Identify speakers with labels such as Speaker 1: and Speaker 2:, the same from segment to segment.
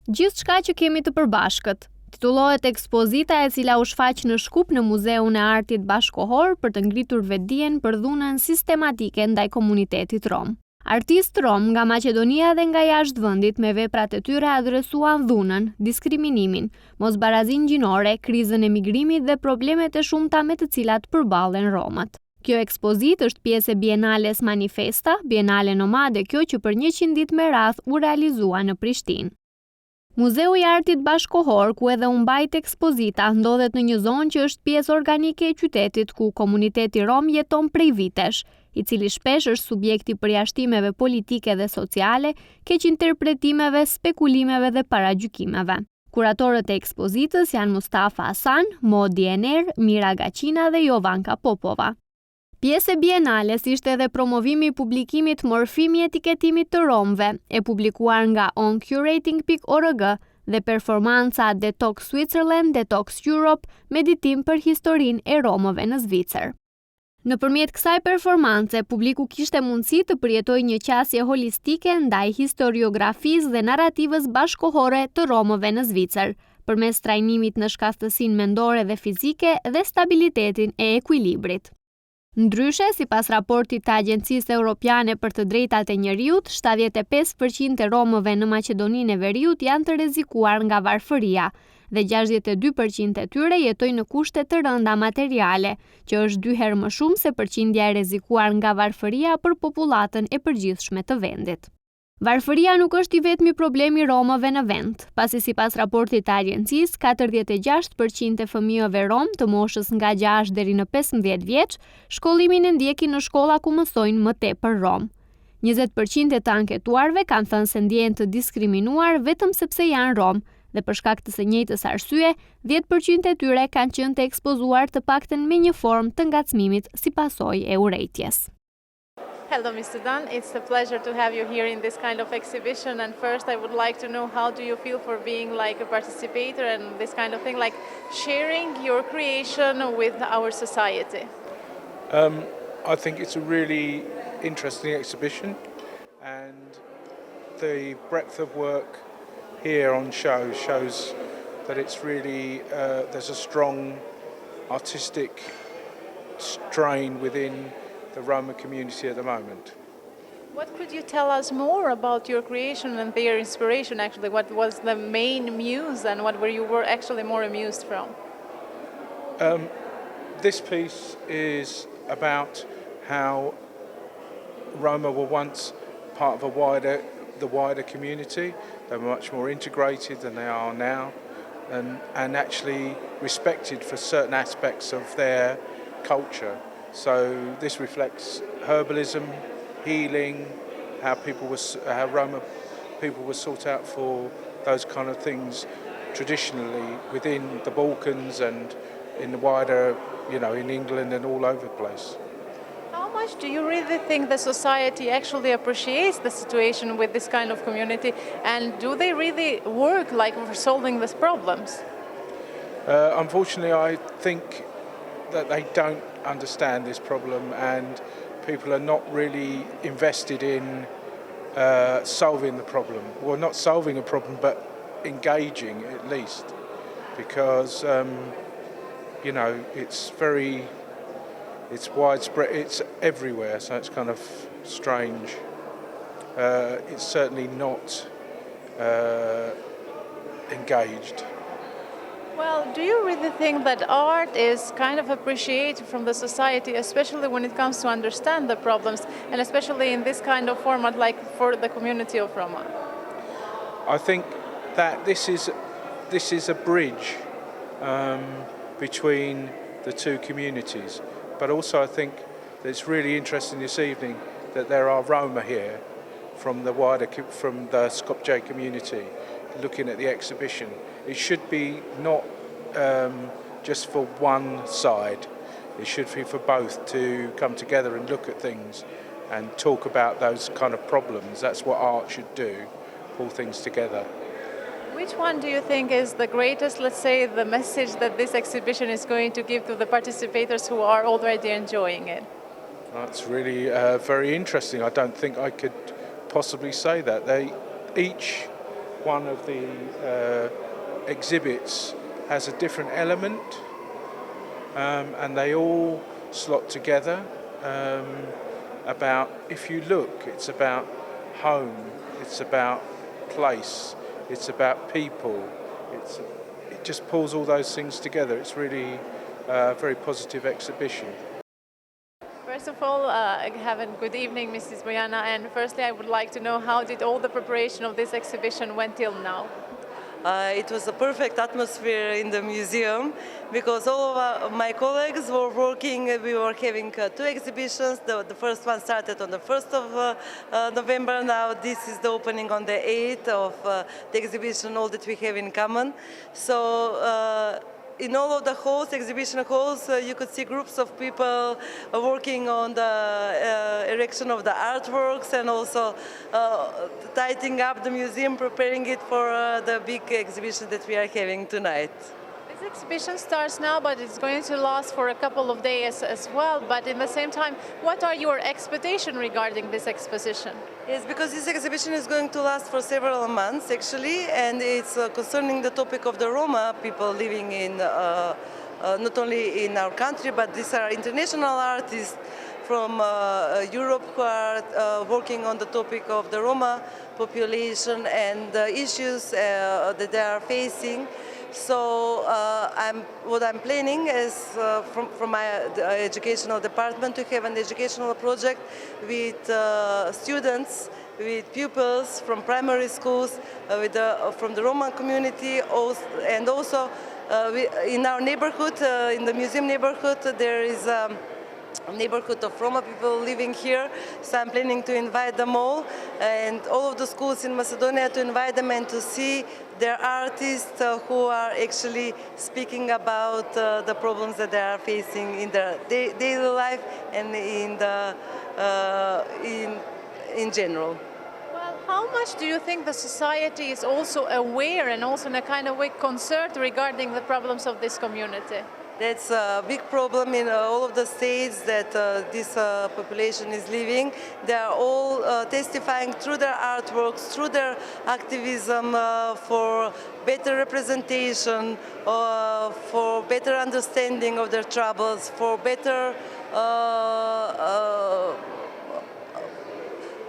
Speaker 1: Gjithçka që kemi të përbashkët. Titullohet ekspozita e cila u shfaq në Shkup në Muzeun e Artit Bashkohor për të ngritur vetdijen për dhunën sistematike ndaj komunitetit rom. Artistë rom nga Maqedonia dhe nga jashtë vendit me veprat e tyre adresuan dhunën, diskriminimin, mosbarazinë gjinore, krizën e migrimit dhe problemet e shumta me të cilat përballen romët. Kjo ekspozitë është pjesë e Bienales Manifesta, bienale nomade kjo që për 100 ditë me radh u realizua në Prishtinë. Muzeu i Artit Bashkohor, ku edhe u mbajt ekspozita, ndodhet në një zonë që është pjesë organike e qytetit ku komuniteti rom jeton prej vitesh, i cili shpesh është subjekt i përjashtimeve politike dhe sociale, keq interpretimeve, spekulimeve dhe paragjykimeve. Kuratorët e ekspozitës janë Mustafa Hasan, Modi Ener, Mira Gacina dhe Jovanka Popova. Pjesë e Bienales ishte edhe promovimi i publikimit Morfimi i etiketimit të romëve, e publikuar nga oncurating.org dhe performanca Detox Switzerland, Detox Europe, meditim për historinë e romëve në Zvicër. Nëpërmjet kësaj performance, publiku kishte mundësi të përjetojë një qasje holistike ndaj historiografisë dhe narrativës bashkohore të romëve në Zvicër, përmes trajnimit në shkastësinë mendore dhe fizike dhe stabilitetin e ekuilibrit. Ndryshe, sipas raportit të Agjencisë Europiane për të Drejtat e Njerëzit, 75% e romëve në Maqedoninë e Veriut janë të rrezikuar nga varfëria dhe 62% e tyre jetojnë në kushte të rënda materiale, që është 2 herë më shumë se përqindja e rrezikuar nga varfëria për popullatën e përgjithshme të vendit. Varfëria nuk është i vetmi problemi romëve në vend, pasi sipas raportit të agjencisë, 46% e fëmijëve rom të moshës nga 6 deri në 15 vjeç, shkollimin e ndjekin në shkolla ku mësojnë më tepër rom. 20% e të anketuarve kanë thënë se ndjehen të diskriminuar vetëm sepse janë rom, dhe për shkak të së njëjtës arsye, 10% e tyre kanë qenë të ekspozuar të paktën me një formë të ngacmimit si pasojë e urrejtjes.
Speaker 2: Hello, Mr. Dunn. It's a pleasure to have you here in this kind of exhibition. And first, I would like to know how do you feel for being like a participator and this kind of thing, like sharing your creation with our society?
Speaker 3: I think it's a really interesting exhibition, and the breadth of work here on show shows that it's really there's a strong artistic strain within the Roma community at the moment.
Speaker 2: What could you tell us more about your creation and their inspiration actually? What was the main muse and what you were actually more amused from?
Speaker 3: This piece is about how Roma were once part of the wider community. They were much more integrated than they are now, and actually respected for certain aspects of their culture. So this reflects herbalism, healing, how Roma people were sought out for those kind of things traditionally within the Balkans and in the wider, in England and all over the place.
Speaker 2: How much do you really think the society actually appreciates the situation with this kind of community, and do they really work for solving these problems?
Speaker 3: Unfortunately, I think that they don't understand this problem, and people are not really invested in solving the problem. Well, not solving a problem, but engaging at least, because it's widespread, it's everywhere, so it's kind of strange. It's certainly not engaged.
Speaker 2: Well, do you really think that art is kind of appreciated from the society, especially when it comes to understand the problems, and especially in this kind of format, like for the community of Roma?
Speaker 3: I think that this is a bridge between the two communities, but also I think that it's really interesting this evening that there are Roma here from the Skopje community looking at the exhibition. It should be not just for one side. It should be for both to come together and look at things and talk about those kind of problems. That's what art should do, pull things together.
Speaker 2: Which one do you think is the greatest, let's say, the message that this exhibition is going to give to the participators who are already enjoying it?
Speaker 3: That's really very interesting. I don't think I could possibly say that. They each one of the exhibits has a different element, and they all slot together. About, if you look, it's about home, it's about place, it's about people. It just pulls all those things together. It's really a very positive exhibition.
Speaker 2: First of all, have a good evening, Mrs. Boyana. And firstly, I would like to know how did all the preparation of this exhibition went till now?
Speaker 4: It was a perfect atmosphere in the museum because all of my colleagues were working. We were having two exhibitions. The first one started on the 1st of November. Now this is the opening on the 8th of the exhibition, All That We Have in Common. So in all of the halls, exhibition halls, you could see groups of people working on the erection of the artworks and also tidying up the museum, preparing it for the big exhibition that we are having tonight.
Speaker 2: This exhibition starts now, but it's going to last for a couple of days as well. But in the same time, what are your expectations regarding this exposition?
Speaker 4: Yes, because this exhibition is going to last for several months, actually, and it's concerning the topic of the Roma people living in not only in our country, but these are international artists from Europe who are working on the topic of the Roma population and the issues that they are facing. So what I'm planning is from my educational department to have an educational project with students, with pupils from primary schools, from the Roma community, and also in our neighborhood, in the museum neighborhood, there is a neighborhood of Roma people living here, so I'm planning to invite them all and all of the schools in Macedonia to invite them and to see their artists who are actually speaking about the problems that they are facing in their daily life and in general.
Speaker 2: Well, how much do you think the society is also aware and also in a kind of way concerned regarding the problems of this community?
Speaker 4: That's a big problem in all of the states that this population is living. They are all testifying through their artworks, through their activism for better representation, for better understanding of their troubles, for better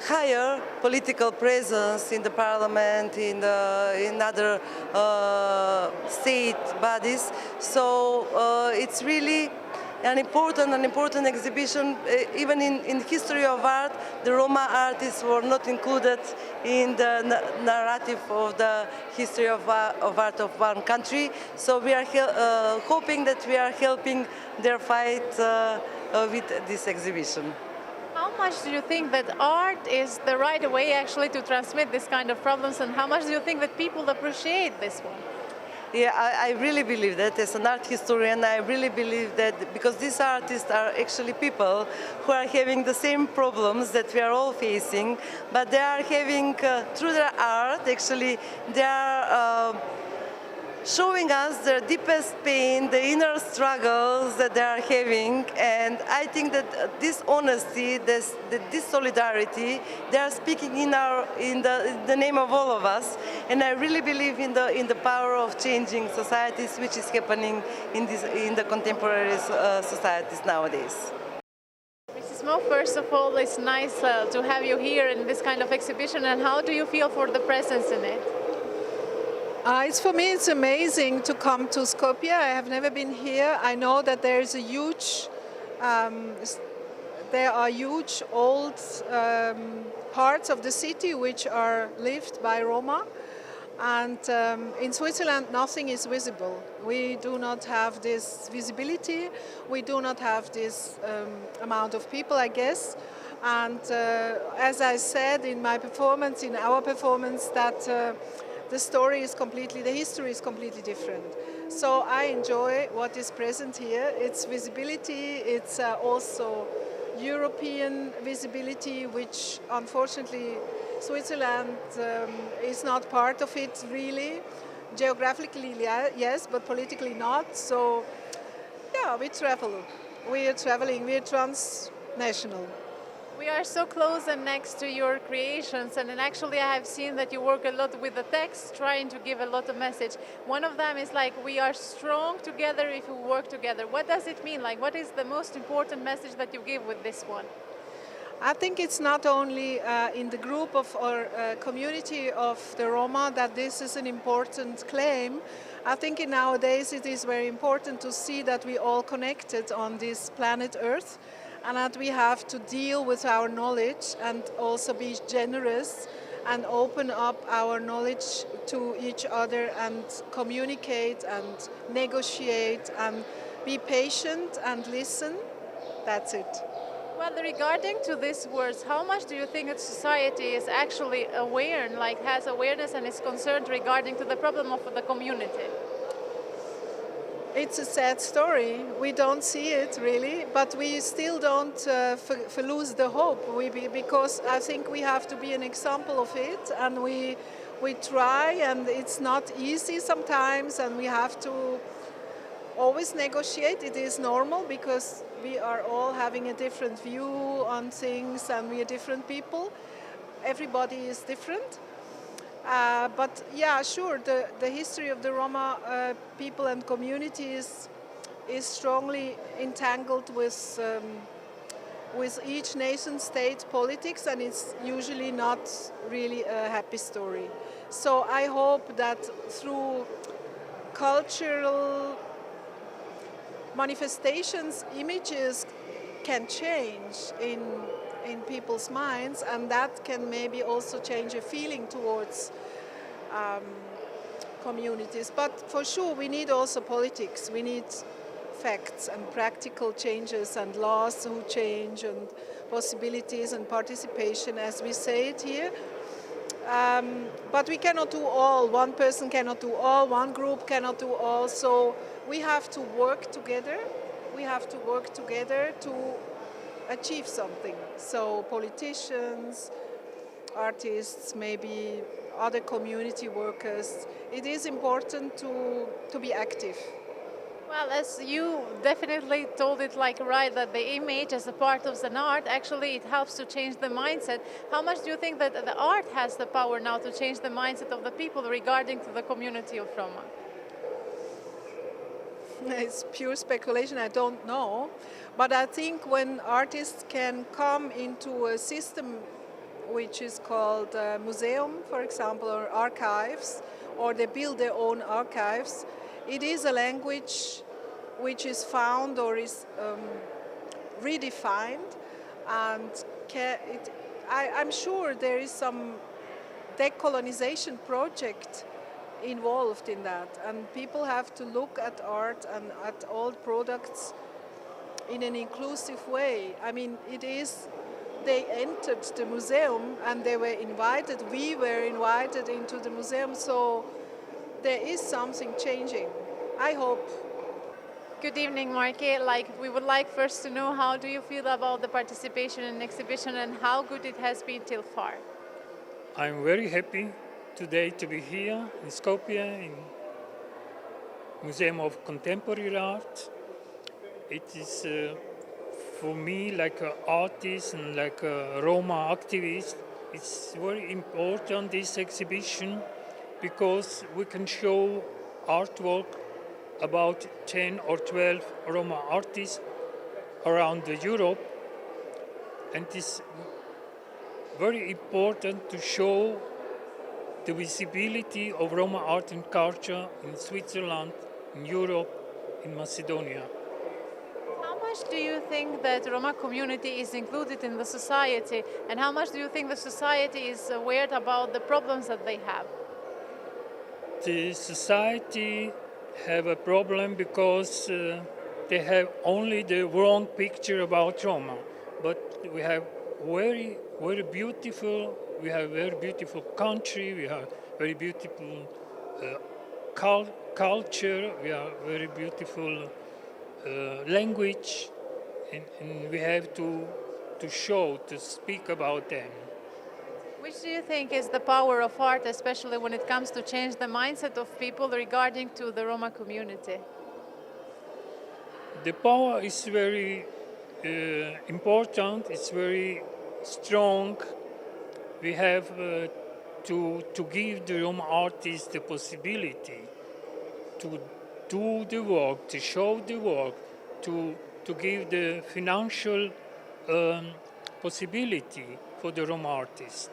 Speaker 4: higher political presence in the parliament, in other state bodies. So it's really an important exhibition. Even in history of art, the Roma artists were not included in the narrative of the history of art of one country. So we are hoping that we are helping their fight with this exhibition.
Speaker 2: How much do you think that art is the right way actually to transmit this kind of problems, and how much do you think that people appreciate this one?
Speaker 4: Yeah, I really believe that as an art historian, I really believe that because these artists are actually people who are having the same problems that we are all facing, but they are having, through their art, actually, they are showing us their deepest pain, the inner struggles that they are having, and I think that this honesty, this solidarity, they are speaking in the name of all of us, and I really believe in the power of changing societies, which is happening in the contemporary societies nowadays.
Speaker 2: Mrs. Mo, first of all, it's nice to have you here in this kind of exhibition, and how do you feel for the presence in it?
Speaker 5: For me, it's amazing to come to Skopje. I have never been here. I know that there is there are huge old parts of the city which are lived by Roma. And in Switzerland, nothing is visible. We do not have this visibility. We do not have this amount of people, I guess. And as I said in our performance, that the history is completely different. So I enjoy what is present here. It's visibility, it's also European visibility, which unfortunately Switzerland is not part of it really. Geographically, yes, but politically not. So yeah, we travel. We are traveling, we are transnational.
Speaker 2: We are so close and next to your creations, and then actually I have seen that you work a lot with the text, trying to give a lot of message. One of them is like, we are strong together if we work together. What does it mean? Like, what is the most important message that you give with this one?
Speaker 5: I think it's not only in the group of or community of the Roma that this is an important claim. I think nowadays it is very important to see that we all connected on this planet Earth, and that we have to deal with our knowledge and also be generous and open up our knowledge to each other and communicate and negotiate and be patient and listen. That's it.
Speaker 2: Well, regarding to these words, how much do you think that society is actually aware, like has awareness and is concerned regarding to the problem of the community?
Speaker 5: It's a sad story. We don't see it really, but we still don't lose the hope. Because I think we have to be an example of it, and we try, and it's not easy sometimes, and we have to always negotiate. It is normal because we are all having a different view on things, and we are different people. Everybody is different. But yeah, sure, the history of the Roma people and communities is strongly entangled with each nation-state politics, and it's usually not really a happy story. So I hope that through cultural manifestations, images can change in people's minds, and that can maybe also change a feeling towards communities. But for sure, we need also politics. We need facts and practical changes and laws who change and possibilities and participation, as we say it here. But we cannot do all. One person cannot do all. One group cannot do all. So we have to work together. We have to work together to achieve something. So politicians, artists, maybe other community workers, it is important to be active.
Speaker 2: Well, as you definitely told it like right, that the image as a part of an art, actually it helps to change the mindset. How much do you think that the art has the power now to change the mindset of the people regarding to the community of Roma?
Speaker 5: It's pure speculation, I don't know. But I think when artists can come into a system which is called a museum, for example, or archives, or they build their own archives, it is a language which is found or is redefined, and I'm sure there is some decolonization project involved in that, and people have to look at art and at old products in an inclusive way. I mean, they entered the museum and they were invited, we were invited into the museum, so there is something changing, I hope.
Speaker 2: Good evening, Marke. We would like first to know, how do you feel about the participation in the exhibition and how good it has been till far?
Speaker 6: I'm very happy today to be here in Skopje, in Museum of Contemporary Art. It is for me, like an artist and like a Roma activist, it's very important, this exhibition, because we can show artwork about 10 or 12 Roma artists around Europe, and it's very important to show the visibility of Roma art and culture in Switzerland, in Europe, in Macedonia.
Speaker 2: How much do you think that Roma community is included in the society, and how much do you think the society is aware about the problems that they have?
Speaker 6: The society have a problem because they have only the wrong picture about Roma, but we have very beautiful country, we have very beautiful culture, we have very beautiful language, and we have to show, to speak about them.
Speaker 2: Which do you think is the power of art, especially when it comes to change the mindset of people regarding to the Roma community?
Speaker 6: The power is very important, it's very strong. We have to give the Roma artists the possibility to do the work, to show the work, to give the financial possibility for the Roma artists.